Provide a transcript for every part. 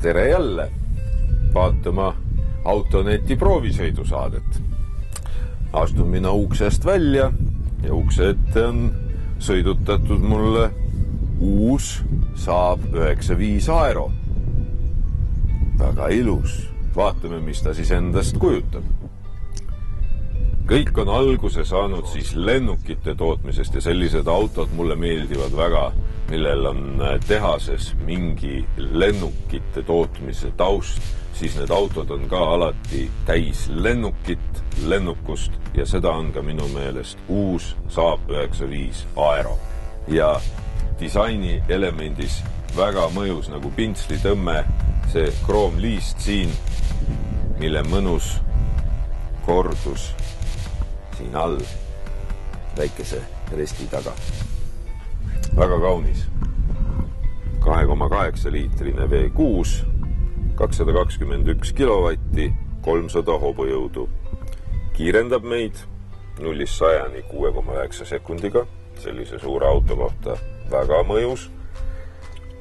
Tere jälle vaatama Autoneti proovisõidusaadet. Astun mina uksest välja ja ukse ette on sõidutatud mulle uus Saab 95 Aero. Väga ilus. Vaatame, mis ta siis endast kujutab. Kõik on alguse saanud siis lennukite tootmisest ja sellised autod mulle meeldivad väga, millel on tehases mingi lennukite tootmise taust, siis need autod on ka alati täis lennukit, lennukust ja seda on ka minu meelest uus Saab 95 Aero. Ja disaini elemendis väga mõjus nagu pintslitõmme see kroomliist siin, mille mõnus kordus siin all väikese resti taga. Väga kaunis. 2,8 liitrine V6, 221 kilovatti, 300 hobujõudu. Kiirendab meid 0-100 6,9 sekundiga. Sellise suure auto kohta väga mõjus.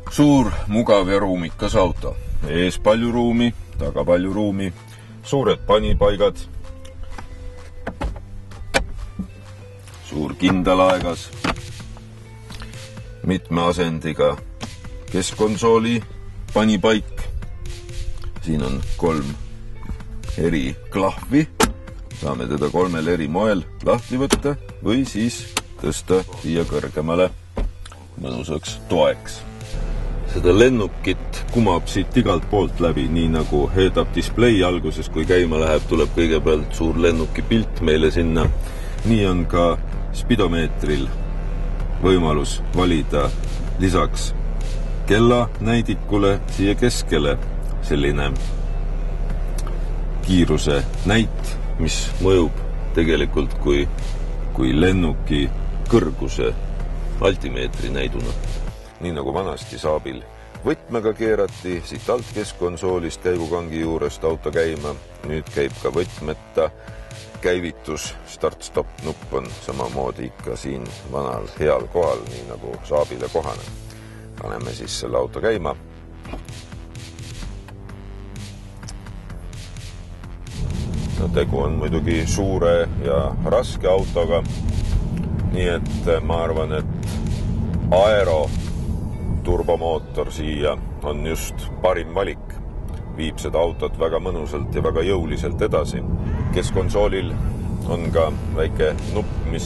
Suur, mugav ja ruumikas auto. Ees palju ruumi, taga palju ruumi. Suured panipaigad. Suur kindalaegas. Mitme asendiga keskkonsooli panipaik. Siin on 3 eri klahvi. Saame teda 3 eri moel lahti võtta või siis tõsta siia kõrgemale mõnusaks toeks. Seda lennukit kumab siit igalt poolt läbi, nii nagu head-up display alguses, kui käima läheb, tuleb kõigepealt suur lennuki pilt meile sinna. Nii on ka spidomeetril võimalus valida lisaks kella näidikule siia keskele selline kiiruse näit, mis mõjub tegelikult kui lennuki kõrguse altimeetri näiduna. Nii nagu vanasti Saabil võtmega keerati, siit alt keskkonsoolist käigukangi juurest auto käima. Nüüd käib ka võtmeta käivitus, start-stop nupp on samamoodi ikka siin vanal heal kohal, nii nagu Saabile kohane. Paneme siis selle auto käima. No, tegu on muidugi suure ja raske autoga, nii et ma arvan, et Aero turbomootor siia on just parim valik. Viib seda autot väga mõnusalt ja väga jõuliselt edasi. Keskkonsoolil on ka väike nupp, mis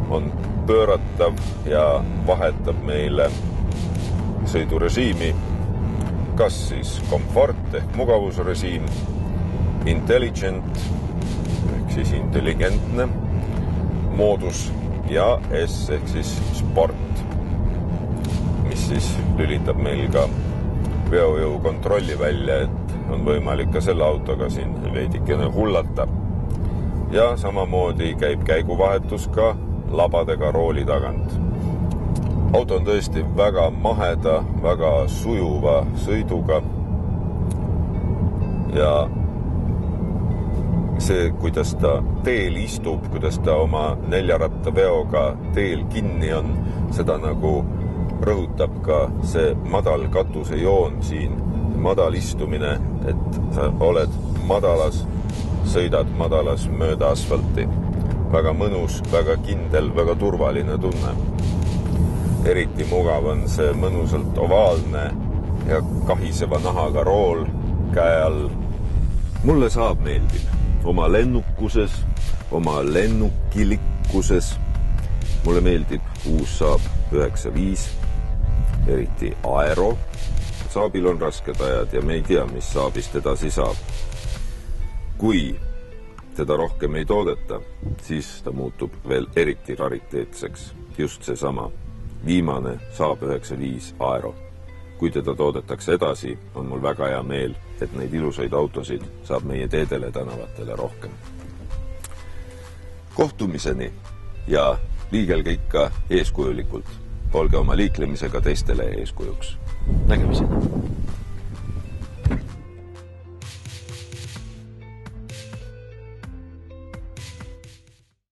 on pööratav ja vahetab meile sõidurežiimi. Kas siis komfort ehk mugavusrežiim, intelligent ehk siis intelligentne moodus ja S ehk siis sport, mis siis lülitab meil ka veojõu kontrolli välja, et on võimalik ka selle autoga siin veidikene hullata. Ja samamoodi käib käiguvahetus ka labadega rooli tagant. Auto on tõesti väga maheda, väga sujuva sõiduga ja see, kuidas ta teel istub, kuidas ta oma 4-ratta veoga teel kinni on, seda nagu rõhutab ka see madal katusejoon siin, madal istumine, et sa oled madalas, sõidad madalas mööda asfalti. Väga mõnus, väga kindel, väga turvaline tunne. Eriti mugav on see mõnusalt ovaalne ja kahiseva nahaga rool käe all. Mulle Saab meeldib oma lennukuses, oma lennukilikkuses. Mulle meeldib uus Saab 95, eriti Aero. Saabil on rasked ajad ja me ei tea, mis Saabist edasi saab. Kui teda rohkem ei toodeta, siis ta muutub veel eriti rariteetseks. Just see sama viimane Saab 95 Aero. Kui teda toodetakse edasi, on mul väga hea meel, et neid ilusaid autosid saab meie teedele tänavatele rohkem. Kohtumiseni ja liigelge ikka eeskujulikult. Olge oma liiklemisega teistele eeskujuks. Nägemiseni!